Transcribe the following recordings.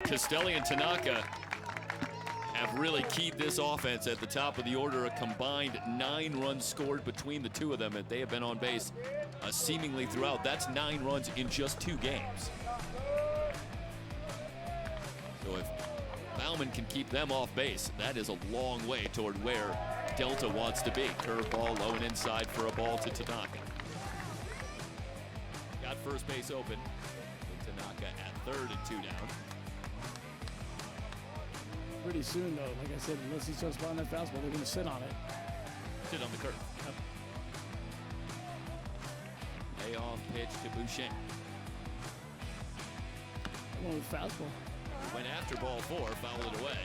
Castelli and Tanaka have really keyed this offense at the top of the order. A combined 9 runs scored between the two of them, and they have been on base seemingly throughout. That's 9 runs in just 2 games. So if Bauman can keep them off base, that is a long way toward where Delta wants to be. Curveball low and inside for a ball to Tanaka. Got first base open with Tanaka at third and 2 down. Pretty soon, though, like I said, unless he starts flying that fastball, they're going to sit on it. Sit on the curve. Yep. Payoff pitch to Boucher. Going with fastball. Went after ball 4, fouled it away.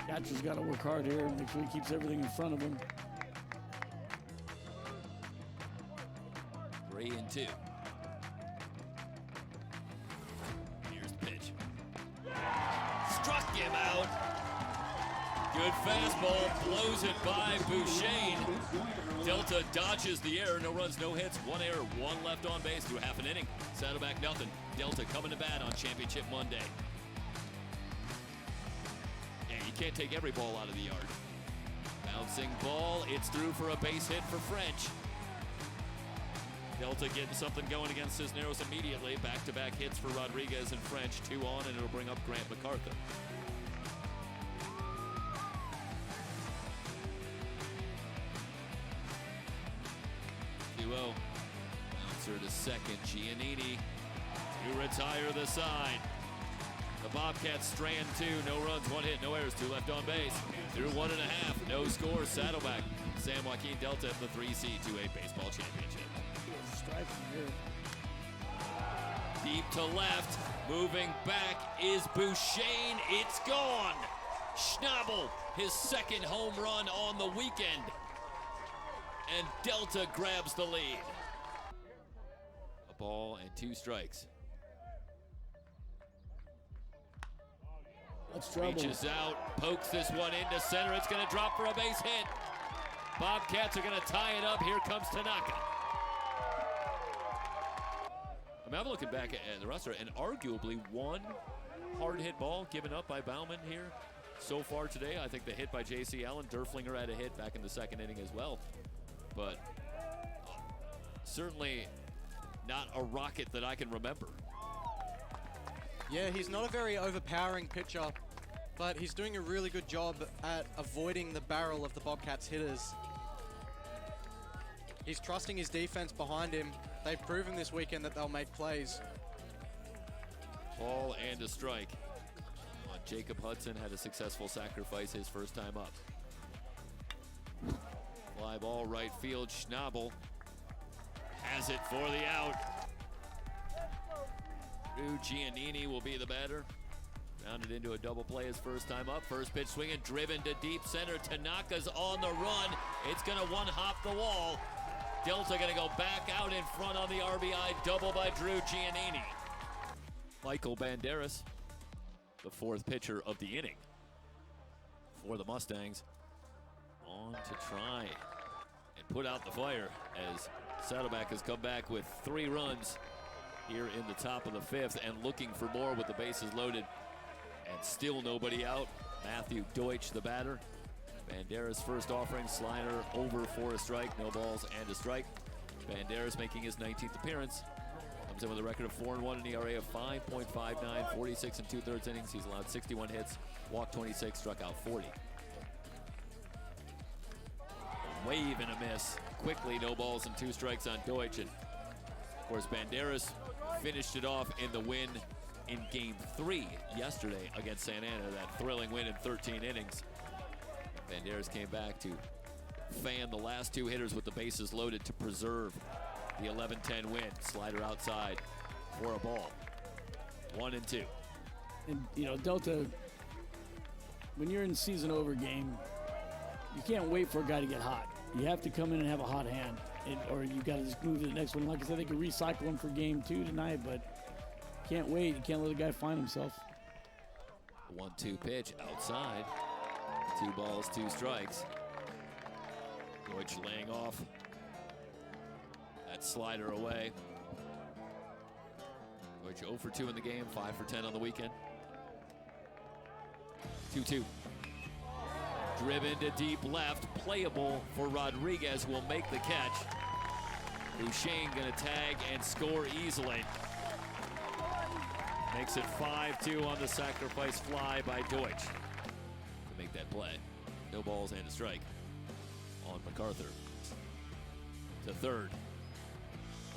Catcher's got to work hard here and make sure he keeps everything in front of him. 3 and 2. Here's the pitch. Struck him out. Good fastball, blows it by Boucher. Delta dodges the error. No runs, no hits, 1 error, 1 left on base through half an inning. Saddleback nothing. Delta coming to bat on Championship Monday. Yeah, you can't take every ball out of the yard. Bouncing ball, it's through for a base hit for French. Delta getting something going against Cisneros immediately. Back-to-back hits for Rodriguez and French. 2 on, and it'll bring up Grant MacArthur. Bouncer to second. Giannini to retire the side. The Bobcats strand 2. No runs, 1 hit, no errors, 2 left on base. Through 1.5. No scores. Saddleback. San Joaquin Delta at the 3C 2A baseball championship. Deep to left, moving back is Boucher. It's gone. Schnabel, his 2nd home run on the weekend. And Delta grabs the lead. A ball and 2 strikes. That's trouble. Reaches out, pokes this one into center. It's going to drop for a base hit. Bobcats are going to tie it up. Here comes Tanaka. I'm looking back at the roster, and arguably 1 hard hit ball given up by Bauman here so far today. I think the hit by J.C. Allen, Derflinger had a hit back in the 2nd inning as well. But certainly not a rocket that I can remember. Yeah, he's not a very overpowering pitcher, but he's doing a really good job at avoiding the barrel of the Bobcats hitters. He's trusting his defense behind him. They've proven this weekend that they'll make plays. Ball and a strike. Jacob Hudson had a successful sacrifice his first time up. Fly ball right field. Schnabel has it for the out. Drew Giannini will be the batter. Rounded into a double play his first time up. First pitch swinging, driven to deep center. Tanaka's on the run. It's going to one-hop the wall. Delta going to go back out in front on the RBI double by Drew Giannini. Michael Banderas, the 4th pitcher of the inning for the Mustangs, on to try and put out the fire as Saddleback has come back with 3 runs here in the top of the 5th and looking for more with the bases loaded and still nobody out. Matthew Deutsch, the batter. Banderas' first offering, slider over for a strike, no balls and a strike. Banderas making his 19th appearance. Comes in with a record of 4-1, an ERA of 5.59, 46 and 2/3 innings. He's allowed 61 hits, walked 26, struck out 40. A wave and a miss. Quickly, no balls and 2 strikes on Deutsch. And of course, Banderas finished it off in the win in Game 3 yesterday against Santa Ana, that thrilling win in 13 innings. Banderas came back to fan the last 2 hitters with the bases loaded to preserve the 11-10 win. Slider outside for a ball. 1 and 2. And, you know, Delta, when you're in season over game, you can't wait for a guy to get hot. You have to come in and have a hot hand, or you got to just move to the next one. Like I said, they could recycle him for Game 2 tonight, but can't wait. You can't let a guy find himself. 1-2 pitch outside. 2 balls, 2 strikes. Deutsch laying off that slider away. Deutsch 0 for 2 in the game, 5 for 10 on the weekend. 2-2. Driven to deep left, playable for Rodriguez, who will make the catch. Bouchane gonna tag and score easily. Makes it 5-2 on the sacrifice fly by Deutsch to make that play. No balls and a strike on MacArthur. To third.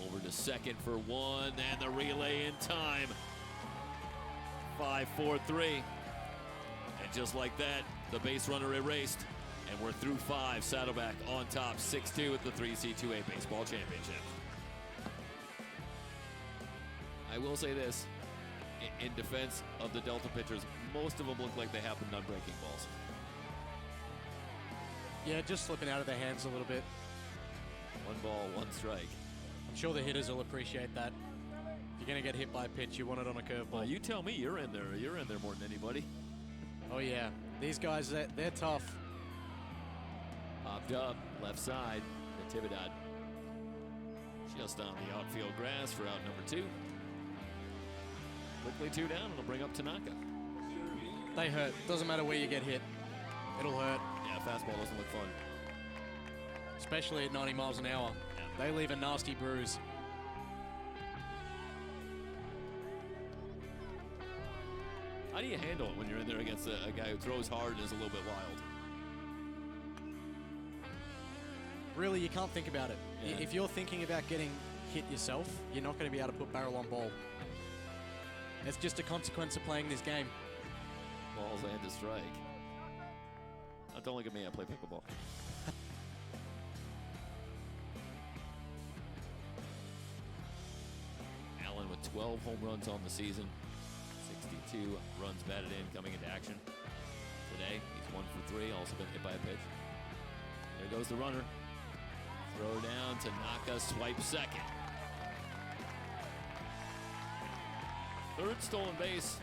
Over to second for 1, and the relay in time. 5-4-3. And just like that, the base runner erased. And we're through 5. Saddleback on top, 6-2 at the 3C2A Baseball Championship. I will say this, in defense of the Delta pitchers, most of them look like they happened on breaking balls. Yeah, just slipping out of their hands a little bit. 1 ball, 1 strike. I'm sure the hitters will appreciate that. If you're going to get hit by a pitch, you want it on a curveball. Well, you tell me, you're in there. You're in there more than anybody. Oh, yeah. These guys, they're tough. Popped up, left side, Natividad. Just on the outfield grass for out number 2. Quickly 2 down, it'll bring up Tanaka. They hurt. Doesn't matter where you get hit. It'll hurt. Yeah, fastball doesn't look fun. Especially at 90 miles an hour. Yeah. They leave a nasty bruise. How do you handle it when you're in there against a guy who throws hard and is a little bit wild? Really, you can't think about it. Yeah. If you're thinking about getting hit yourself, you're not going to be able to put barrel on ball. It's just a consequence of playing this game. Balls and a strike. Oh, don't look at me, I play pickleball. Allen with 12 home runs on the season. 62 runs batted in coming into action. Today, he's 1 for 3, also been hit by a pitch. There goes the runner. Throw down, Tanaka, swipe second. Third stolen base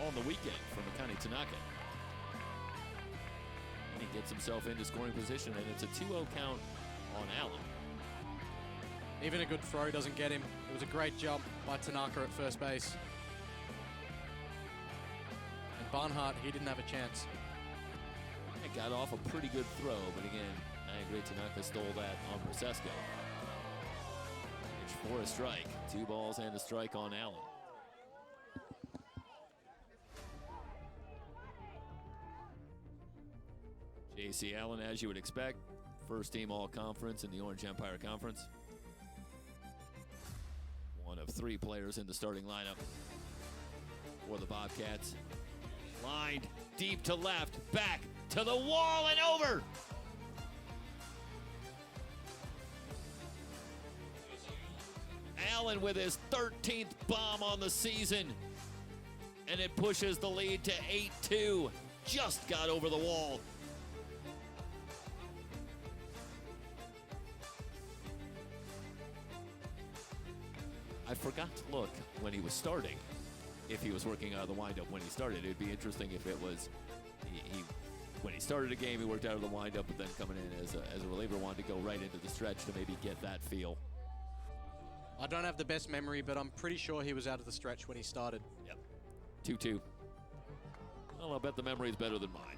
on the weekend from Akane Tanaka. And he gets himself into scoring position, and it's a 2-0 count on Allen. Even a good throw doesn't get him. It was a great jump by Tanaka at first base. And Barnhart, he didn't have a chance. It got off a pretty good throw, but again, I agree, Tanaka stole that on Procesco. Pitch for a strike. 2 balls and a strike on Allen. J.C. Allen, as you would expect, first team all-conference in the Orange Empire Conference. One of 3 players in the starting lineup for the Bobcats. Lined deep to left, back to the wall and over. Allen with his 13th bomb on the season, and it pushes the lead to 8-2. Just got over the wall. I forgot to look when he was starting if he was working out of the windup when he started. It'd be interesting if it was he when he started a game, he worked out of the windup, but then coming in as a reliever wanted to go right into the stretch to maybe get that feel. I don't have the best memory, but I'm pretty sure he was out of the stretch when he started. Yep. 2-2. Well, I'll bet the memory's better than mine.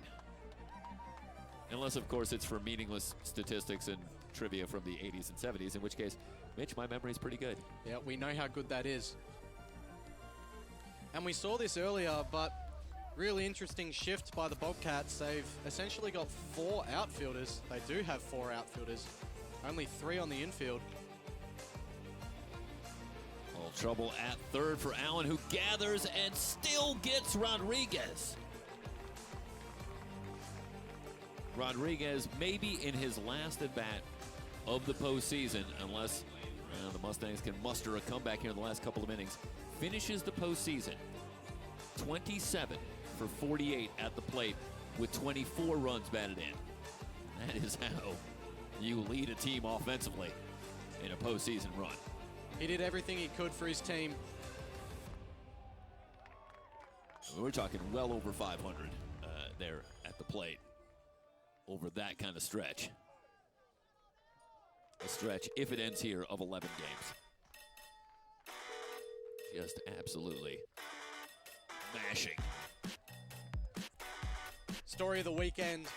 Unless, of course, it's for meaningless statistics and trivia from the 80s and 70s, in which case, Mitch, my memory's pretty good. Yeah, we know how good that is. And we saw this earlier, but really interesting shift by the Bobcats. They've essentially got 4 outfielders. They do have 4 outfielders. Only 3 on the infield. All trouble at third for Allen, who gathers and still gets Rodriguez. Rodriguez maybe in his last at-bat of the postseason, unless the Mustangs can muster a comeback here in the last couple of innings. Finishes the postseason 27 for 48 at the plate with 24 runs batted in. That is how you lead a team offensively in a postseason run. He did everything he could for his team. We're talking well over 500 there at the plate over that kind of stretch. A stretch, if it ends here, of 11 games. Just absolutely mashing. Story of the weekend.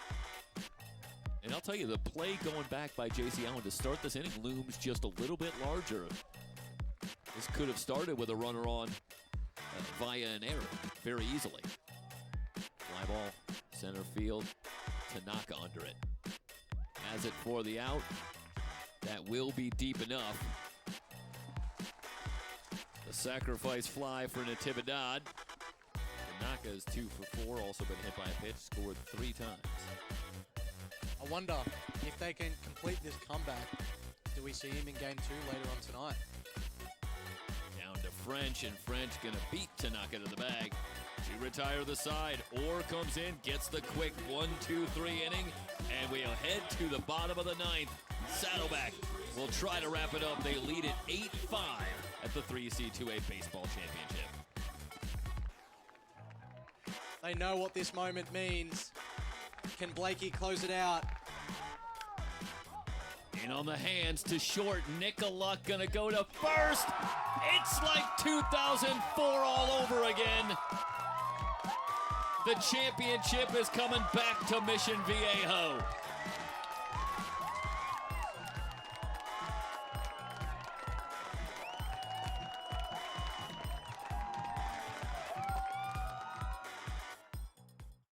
And I'll tell you, the play going back by J.C. Allen to start this inning looms just a little bit larger. This could have started with a runner on via an error very easily. Fly ball, center field, Tanaka under it. Has it for the out. That will be deep enough. The sacrifice fly for Natividad. Tanaka is 2 for 4, also been hit by a pitch, scored 3 times. I wonder if they can complete this comeback. Do we see him in game 2 later on tonight? Down to French, and French gonna beat Tanaka to the bag. To retire the side, Orr comes in, gets the quick 1-2-3 inning, and we'll head to the bottom of the 9th. Saddleback will try to wrap it up. They lead it 8-5 at the 3C2A Baseball Championship. They know what this moment means. Can Blakey close it out? In on the hands to short. Nicoluk gonna go to first. It's like 2004 all over again. The championship is coming back to Mission Viejo.